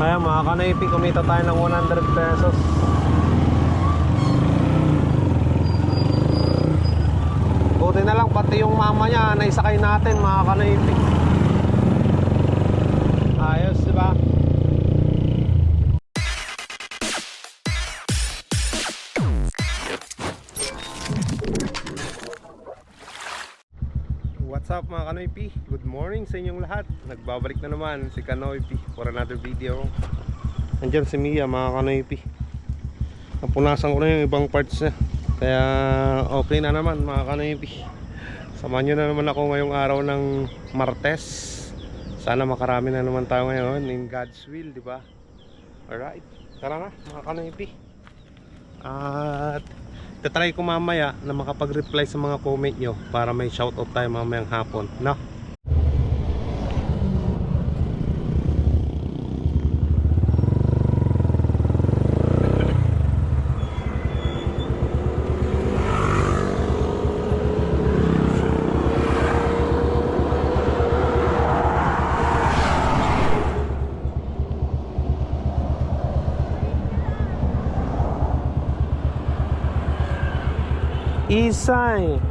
Ayan mga kanoypi, kumita tayo ng 100 pesos. Buti na lang pati yung mama niya naisakay natin mga kanoypi. Ayos diba? What's up mga Kanoypi? Good morning sa inyong lahat. Nagbabalik na naman si Kanoypi for another video. Nandiyan si Mia mga Kanoypi. Napunasan ko na yung ibang parts niya. Kaya okay na naman mga Kanoypi. Samahan nyo na naman ako ngayong araw ng Martes. Sana makarami na naman tayo ngayon in God's will, di ba? Alright, tara na mga Kanoypi. At tatry ko mamaya na makapag-reply sa mga comment nyo para may shoutout tayo mamayang hapon, no? Isay.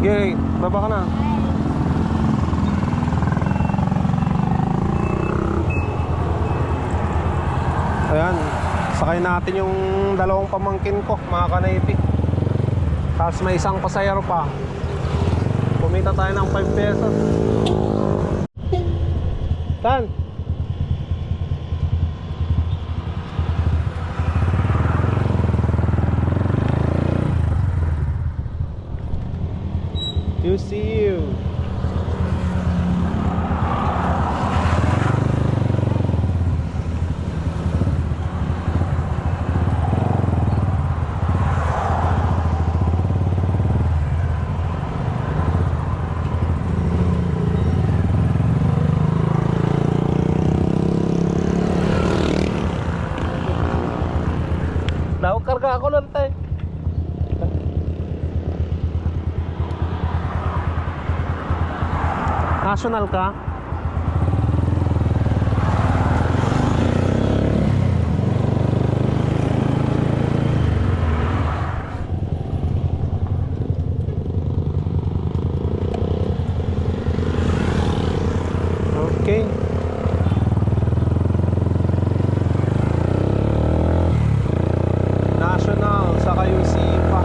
Okay, baba ka na. Ayan, sakay natin yung dalawang pamangkin ko, mga Kanoypi. Tapos may isang pasayero pa. Kumita tayo ng 5 pesos. Tan? You see you. Daw karga ako lang tayo. National ka? Okay. National sa kayo sipa.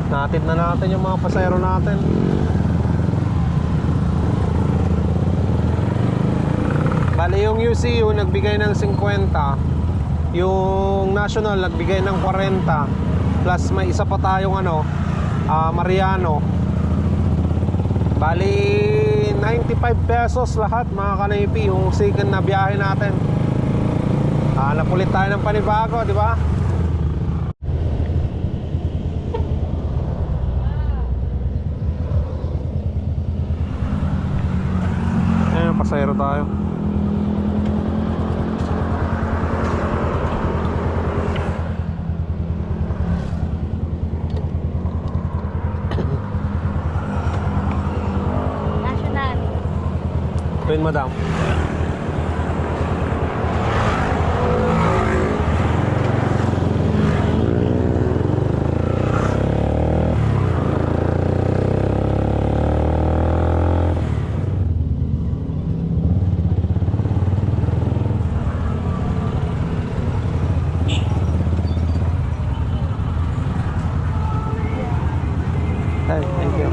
Natid na natin yung mga pasayro natin. Bali yung UCU nagbigay ng 50, yung National nagbigay ng 40. Plus may isa pa tayong ano, Mariano. Bali 95 pesos lahat mga kanaypi, yung second na biyahe natin. Hanap ulit tayo ng panibago, di ba? Ayan, pasahero tayo. National. Twin madam. Hey, thank you.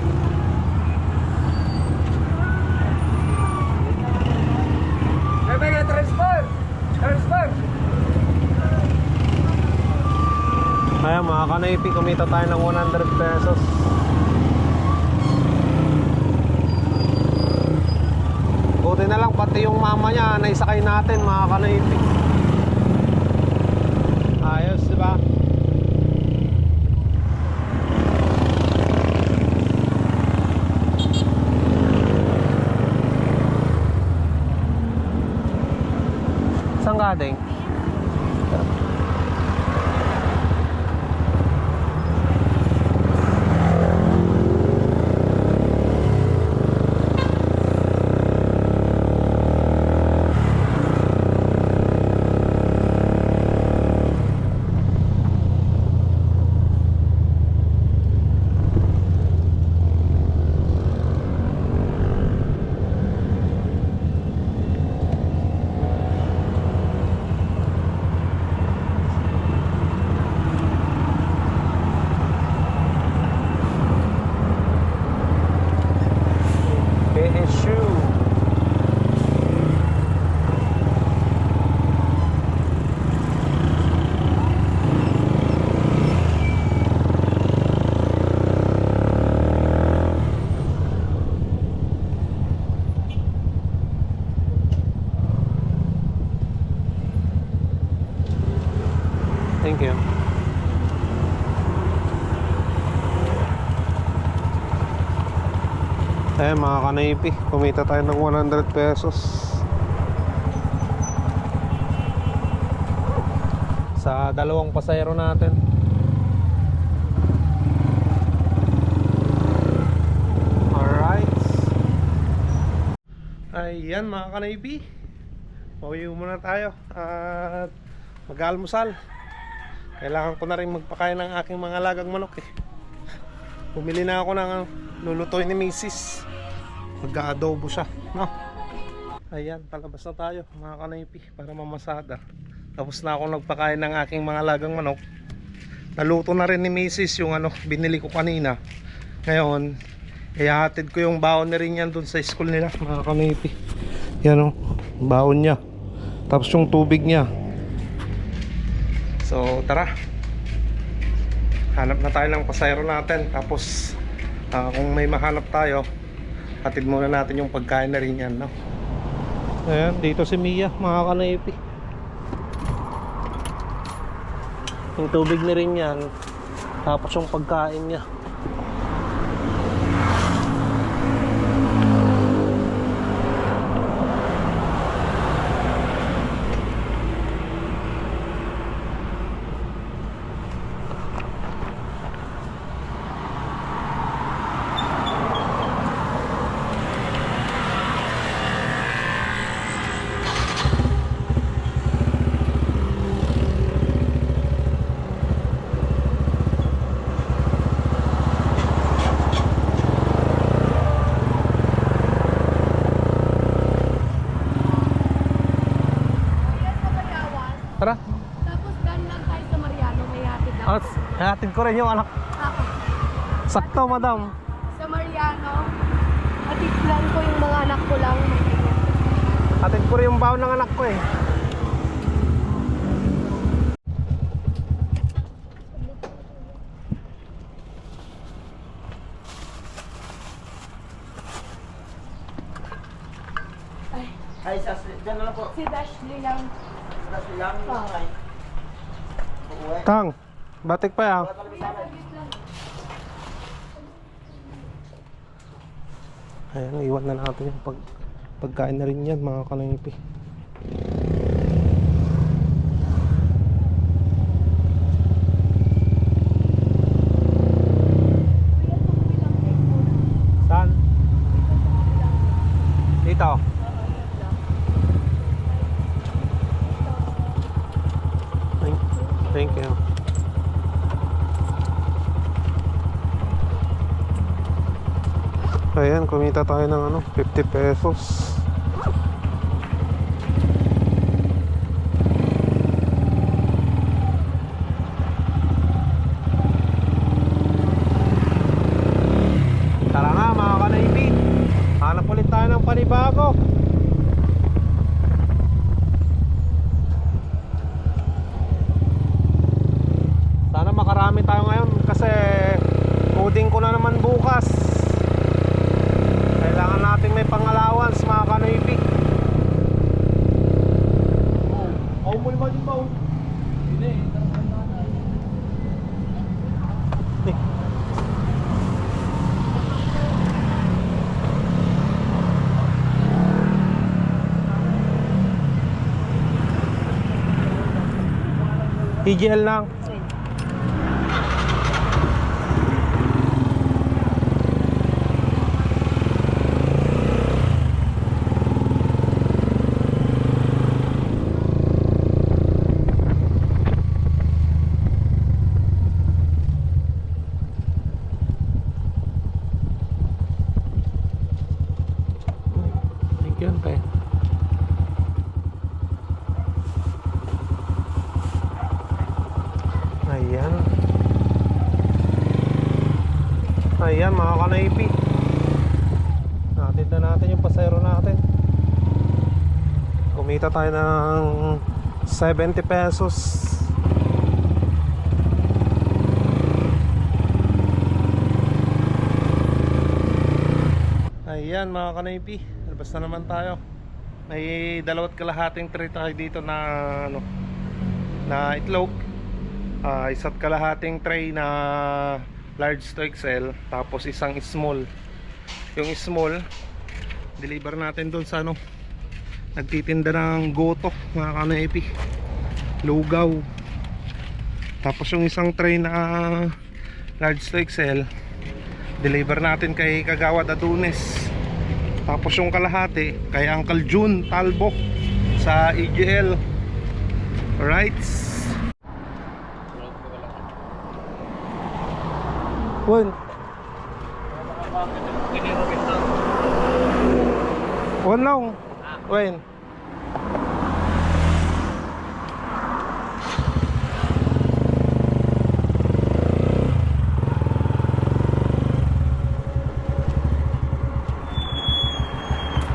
Ayan mga kanaypi, kumita tayo ng 100 pesos. Buti na lang pati yung mama niya naisakay natin mga kanaypi. Ayos, diba? Saan galing? PSU. Thank you. Eh mga kanaypi, kumita tayo ng 100 pesos sa dalawang pasahero natin. Alright. Ayan mga kanaypi, pauwi muna tayo at mag-almusal. Kailangan ko na rin magpakain ng aking mga alagang manok eh. Bumili na ako ng lulutuin ni Mrs. Mag-aadobo siya, no? Ayan, palabas na tayo mga kanaypi para mamasada. Tapos na ako nagpakain ng aking mga alagang manok. Naluto na rin ni Mrs. yung ano, binili ko kanina. Ngayon, ihahatid ko yung baon na rin yan dun sa school nila mga kanaypi. Yan o, baon niya. Tapos yung tubig niya. So tara, hanap na tayo ng pasahero natin. Tapos kung may mahanap tayo, hatid muna natin yung pagkain na rin yan, no? Ayan, dito si Mia mga kanaypi. Yung tubig na rin yan. Tapos yung pagkain niya. Tara. Tapos dan lang tayo sa Mariano, may hatid ako. Hatid ko rin yung anak. Sakto, madam. Sa Mariano, hatid lang ko yung mga anak ko lang. Hatid ko rin yung baon ng anak ko eh. Ay, dyan na lang po. Si Dashley lang. Tapos lang. Ah. Ay. Uuwi. Tang, batik pa yan. Ayan, iwan na natin yung pagkain na rin yan mga kanoypi. Saan? Dito. Thank you. Ayan, kumita tayo ng ano, 50 pesos. Tara nga mga kanaypi, hanap ulit tayo ng panibago. Sana makarami tayo ngayon kasi coding ko na naman bukas. Kailangan natin may pang-allowance mga kanoypi. Oh, mo naman yung baon. Hindi. EGL lang. Yan pa. Ayan. Ayan mga kanaypi. Natin na natin yung pasero natin. Kumita tayo ng 70 pesos. Ayan mga kanaypi, labas na naman tayo. May 2 kalahating tray tayo dito na ano, na itlog. Isa't kalahating tray na large to XL, tapos isang small. Yung small deliver natin doon sa ano, nagtitinda ng goto mga kanaypi, lugaw. Tapos yung isang tray na large to XL deliver natin kay Kagawad Adunes. Tapos yung kalahati kay Uncle June Talbo sa EGL. Alright. Wen. Wen lang. Wen.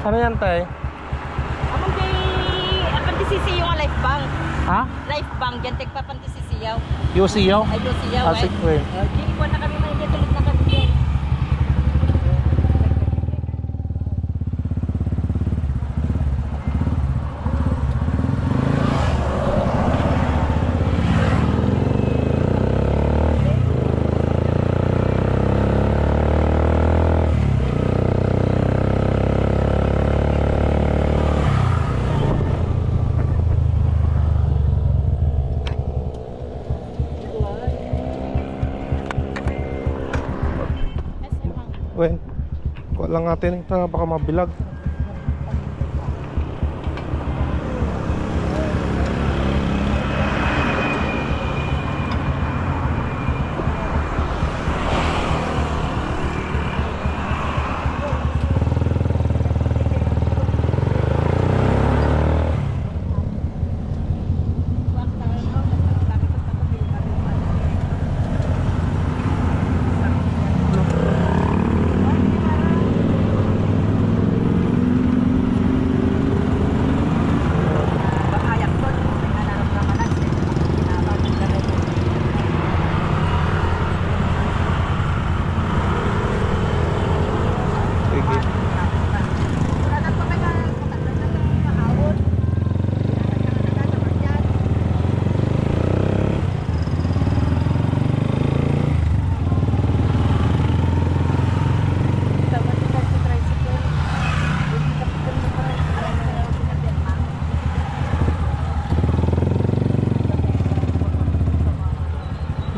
Ano yan tay? Apan di sisiyaw ang life bank. Ha? Life bank, dyan tigpapan di sisiyaw. Yusiyaw? Ay, yung siyaw ay. Asik Wen. Di ko na kami may tulog na kami dyan. Wen. Kuha lang natin ito, baka mabilag.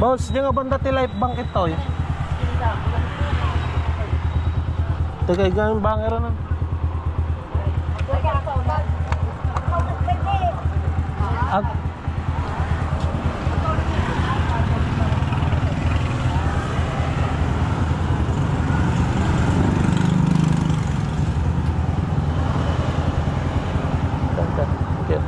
Boss, diyan nga banda ti life bank ito eh. Teka, ganyan bangero na. Ag Okay.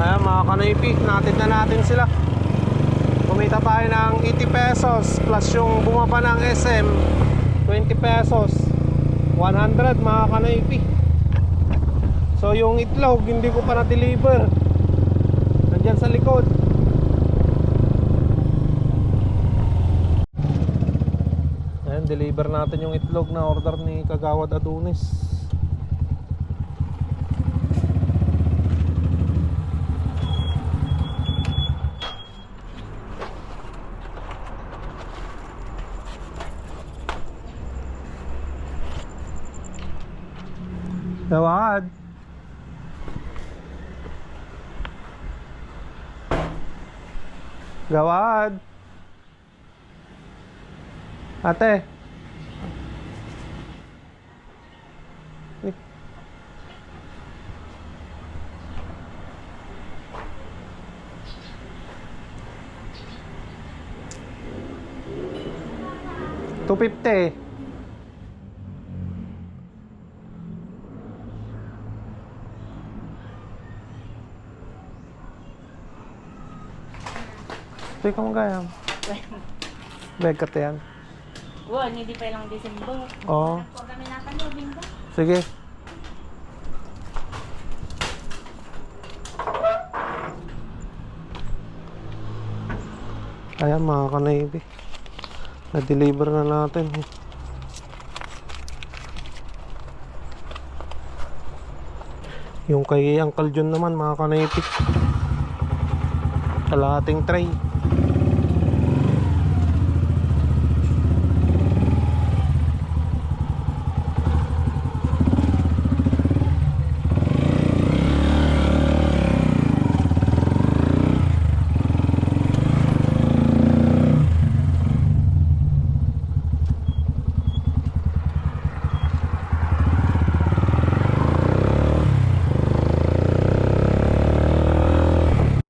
Ayan mga kanoypi, natin na natin sila. Kumita tayo ng 80 pesos plus yung bumaba ng SM 20 pesos 100 mga kanoypi. So yung itlog hindi ko pa na-deliver, nandyan sa likod. Ayan, deliver natin yung itlog na order ni Kagawad Adonis. Gawad. Gawad. Ate. Eh. $250. Teka mo gaya. Beg ka yan. Wow, hindi pa lang December. Oo. Huwag kami natanubing ba? Sige. Ayan mga kanaybi, na-deliver na natin. Yung kay Uncle John naman mga kanaybi, kalahating tray.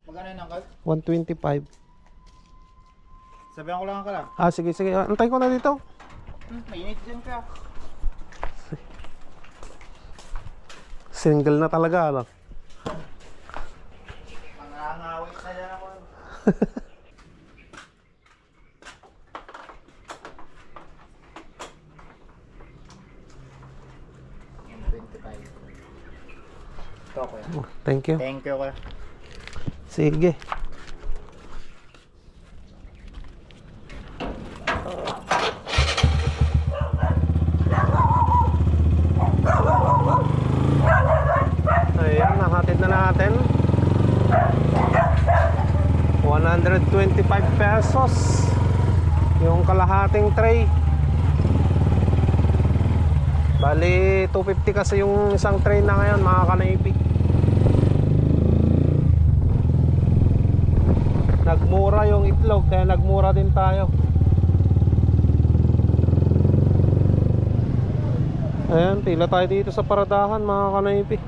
Magkano yun, Uncle? 125. Sabihan ko lang ka lang. Sige sige, antay ko na dito. Mainit dyan ka. Single na talaga ano. Mangangawit na dyan ako. Ito, kuya. Thank you. Thank you, kuya. Sige. Ayan, nahatid na natin 125 pesos yung kalahating tray. Bali 250 kasi yung isang tray na ngayon mga kanaypi. Nagmura yung itlog kaya nagmura din tayo. Ayan, pila tayo dito sa paradahan mga kanaypi.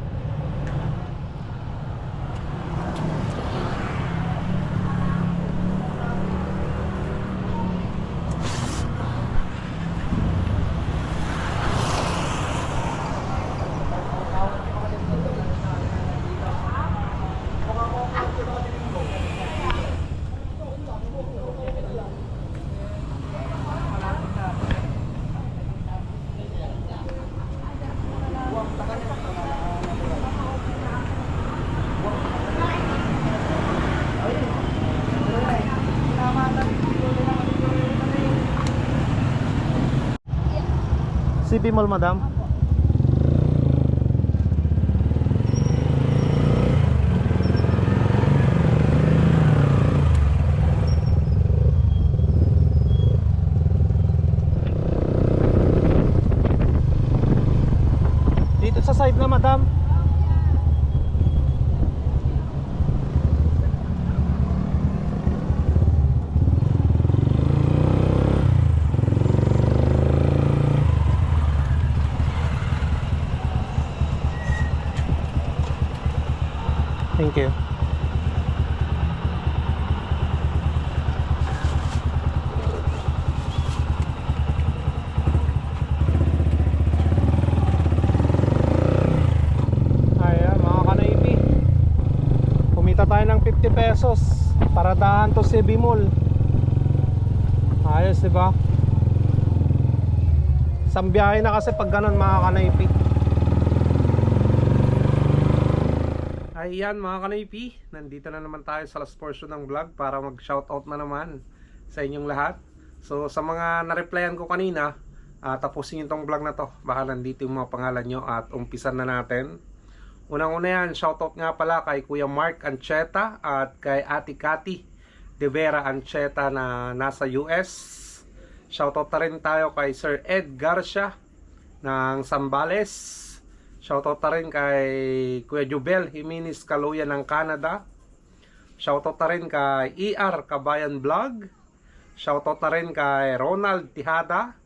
CP Mall, madam. sa side na, madam. Thank you. Ayan mga kanaypi, kumita tayo ng 50 pesos para daan to CB Mall. Ayos, diba? Isang biyahe na kasi pag ganun mga kanaypi. Ayan mga kanaypi, nandito na naman tayo sa last portion ng vlog para mag shoutout na naman sa inyong lahat. So sa mga na-replyan ko kanina, tapusin itong vlog na to. Baka nandito yung mga pangalan nyo at umpisan na natin. Unang-una yan, shoutout nga pala kay Kuya Mark Ancheta at kay Ate Cathy De Vera Ancheta na nasa US. Shoutout na rin tayo kay Sir Ed Garcia ng Zambales. Shoutout na rin kay Kuya Jubel Jimenez Kaluya ng Canada. Shoutout na rin kay ER Kabayan Vlog. Shoutout na rin kay Ronald Tihada.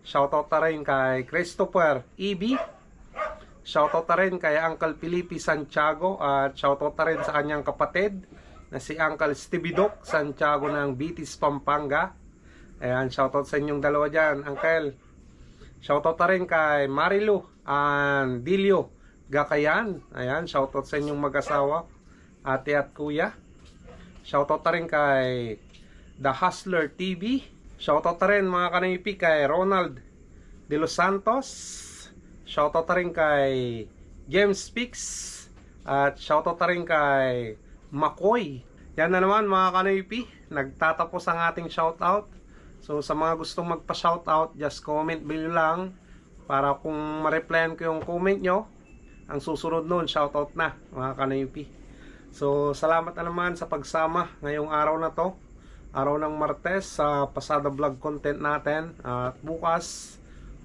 Shoutout na rin kay Christopher EB. Shoutout na rin kay Uncle Felipe Santiago. At shoutout na rin sa kanyang kapatid na si Uncle Stevie Doc Santiago ng Bitis, Pampanga. Ayan, shoutout sa inyong dalawa dyan, Uncle. Shoutout na rin kay Marilu Dilio Gakayan. Ayan, shoutout sa inyong mag-asawa, ate at kuya. Shoutout na rin kay The Hustler TV. Shoutout na rin mga kanaypi kay Ronald De Los Santos. Shoutout na rin kay James Speaks. At shoutout na rin kay Makoy. Yan na naman mga kanaypi, nagtatapos ang ating shoutout. So sa mga gustong magpa-shoutout, just comment below lang para kung ma-replyan ko yung comment nyo, ang susunod nun shoutout na mga kanaypi. So salamat na naman sa pagsama ngayong araw na to, araw ng Martes, sa pasada vlog content natin. At bukas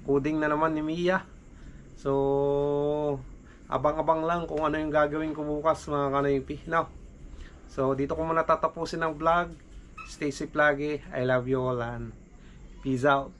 coding na naman ni Mia. So abang-abang lang kung ano yung gagawin ko bukas mga kanaypi. Now, so dito ko muna tatapusin ang vlog. Stay safe lagi. I love you all and peace out.